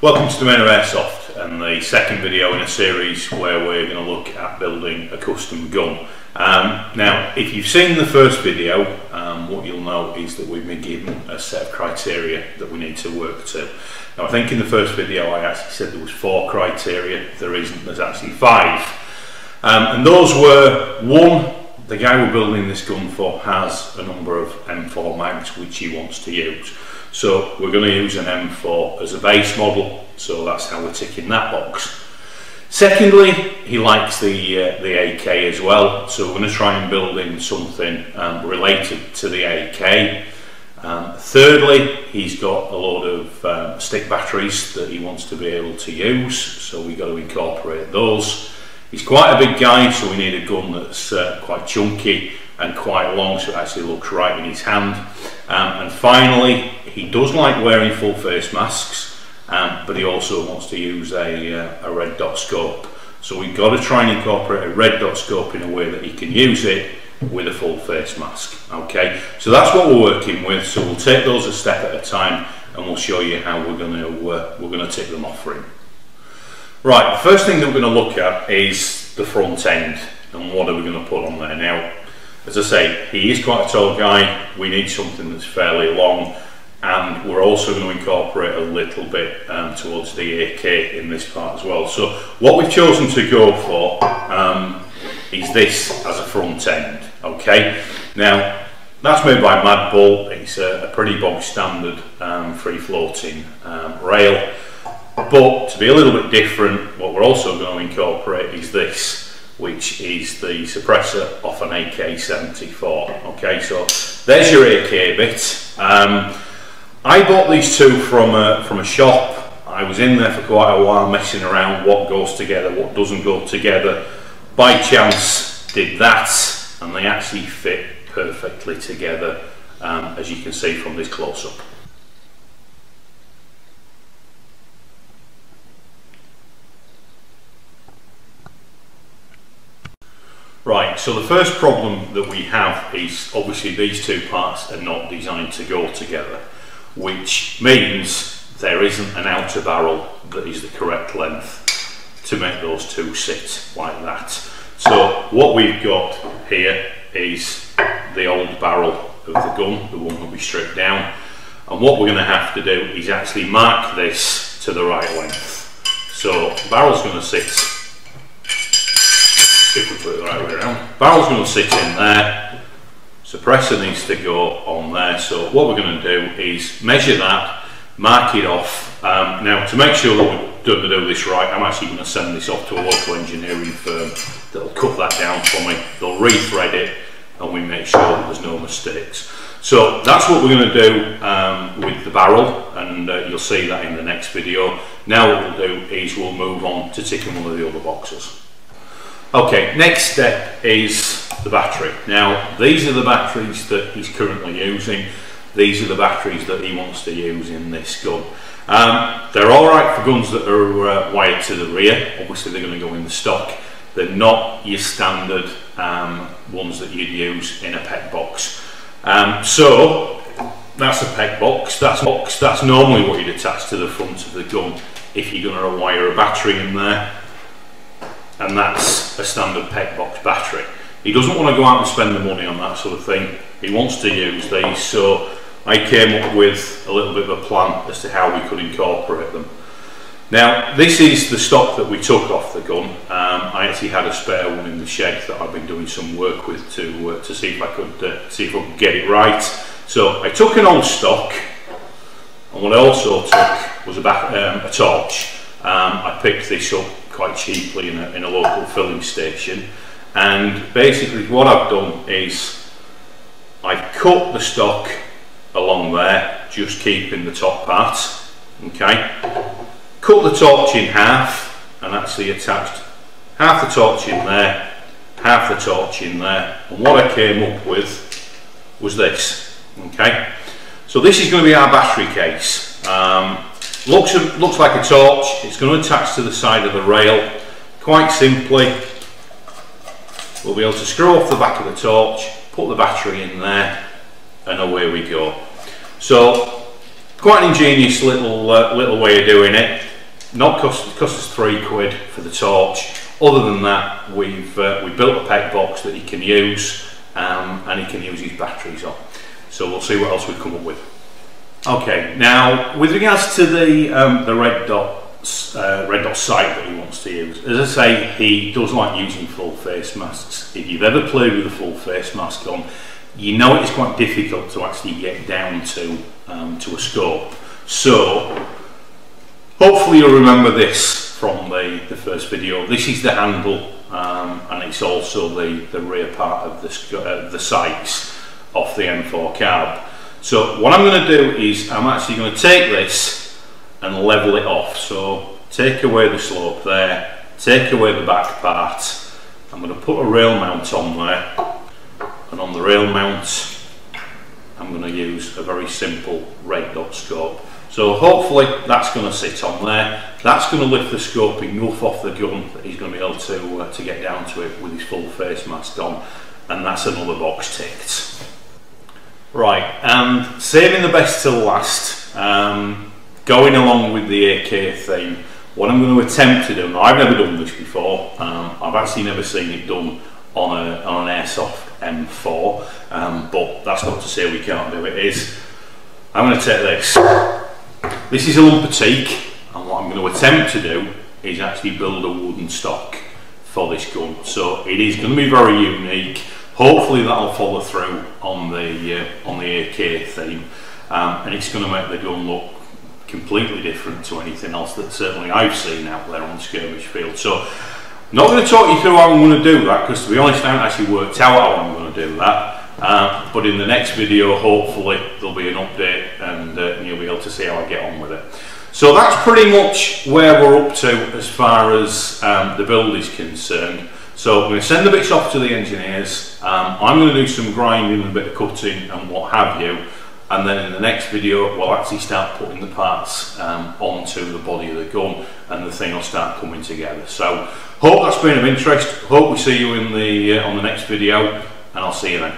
Welcome to domainofairsoft Airsoft and the second video in a series where we're going to look at building a custom gun. Now if you've seen the first video, what you'll know is that we've been given a set of criteria that we need to work to. Now I think in the first video I actually said there was 4 criteria. There isn't, there's actually 5. And those were: 1, the guy we're building this gun for has a number of M4 mags which he wants to use. So we're going to use an M4 as a base model, so that's how we're ticking that box. Secondly, he likes the AK as well, so we're going to try and build in something related to the AK. Thirdly, he's got a load of stick batteries that he wants to be able to use, so we've got to incorporate those. He's quite a big guy, so we need a gun that's quite chunky and quite long, so it actually looks right in his hand. And finally, he does like wearing full face masks, but he also wants to use a red dot scope. So we've got to try and incorporate a red dot scope in a way that he can use it with a full face mask. Okay, so that's what we're working with. So we'll take those a step at a time, and we'll show you how we're going to tick them off for him. Right, the first thing that we're going to look at is the front end and what are we going to put on there. Now, as I say, he is quite a tall guy. We need something that's fairly long, and we're also going to incorporate a little bit towards the AK in this part as well. So what we've chosen to go for is this as a front end. Okay, now that's made by Mad Bull. It's a pretty bog standard free floating rail. But to be a little bit different, what we're also going to incorporate is this, which is the suppressor off an AK-74. Okay, so there's your AK bit. I bought these two from a shop. I was in there for quite a while messing around what goes together, what doesn't go together. By chance did that, and they actually fit perfectly together, as you can see from this close-up. Right, so the first problem that we have is obviously these two parts are not designed to go together, which means there isn't an outer barrel that is the correct length to make those two sit like that. So what we've got here is the old barrel of the gun, the one that we stripped down, and what we're going to have to do is actually mark this to the right length. So the barrel's going to sit, if we put it the right way around, barrel's going to sit in there, suppressor needs to go on there. So what we're going to do is measure that, mark it off. Now to make sure that we're going to do this right, I'm actually going to send this off to a local engineering firm that'll cut that down for me. They'll rethread it and we make sure that there's no mistakes. So that's what we're going to do with the barrel, and you'll see that in the next video. Now what we'll do is we'll move on to ticking one of the other boxes. Okay, next step is the battery. Now, these are the batteries that he's currently using. These are the batteries that he wants to use in this gun. They're alright for guns that are wired to the rear. Obviously, they're going to go in the stock. They're not your standard ones that you'd use in a PEC box. So, that's a PEC box. That's normally what you'd attach to the front of the gun if you're going to wire a battery in there. And that's a standard PEC box battery. He doesn't want to go out and spend the money on that sort of thing. He wants to use these, so I came up with a little bit of a plan as to how we could incorporate them. Now, this is the stock that we took off the gun. I actually had a spare one in the shed that I've been doing some work with to see if I could get it right. So I took an old stock, and what I also took was a torch. I picked this up quite cheaply in a local filling station, and basically what I've done is I've cut the stock along there, just keeping the top part. Okay, cut the torch in half and actually attached half the torch in there, half the torch in there, and what I came up with was this. Okay, so this is going to be our battery case. Looks like a torch. It's going to attach to the side of the rail. Quite simply, we'll be able to screw off the back of the torch, put the battery in there, and away we go. So quite an ingenious little way of doing it. not cost us £3 for the torch. Other than that, we built a peg box that he can use, and he can use his batteries on. So we'll see what else we come up with. Okay, now with regards to the red dot sight that he wants to use, as I say, he does like using full face masks. If you've ever played with a full face mask on, you know it's quite difficult to actually get down to a scope. So hopefully you'll remember this from the first video. This is the handle, and it's also the rear part of the sights off the M4 carb. So what I'm going to do is I'm actually going to take this and level it off. So take away the slope there, take away the back part. I'm going to put a rail mount on there, and on the rail mount I'm going to use a very simple red dot scope. So hopefully that's going to sit on there. That's going to lift the scope enough off the gun that he's going to be able to get down to it with his full face mask on, and that's another box ticked. Right, and saving the best till last, going along with the AK theme, what I'm going to attempt to do, now I've never done this before, I've actually never seen it done on an Airsoft M4, but that's not to say we can't do it. I'm going to take this. This is a lump of teak, and what I'm going to attempt to do is actually build a wooden stock for this gun. So it is going to be very unique. Hopefully that'll follow through on the AK theme, and it's going to make the gun look completely different to anything else that certainly I've seen out there on the skirmish field. So I'm not going to talk you through how I'm going to do that, because to be honest I haven't actually worked out how I'm going to do that, but in the next video hopefully there'll be an update, and you'll be able to see how I get on with it. So that's pretty much where we're up to as far as the build is concerned. So I'm going to send the bits off to the engineers. I'm going to do some grinding and a bit of cutting and what have you, and then in the next video we'll actually start putting the parts onto the body of the gun, and the thing will start coming together. So hope that's been of interest. Hope we see you in on the next video, and I'll see you then.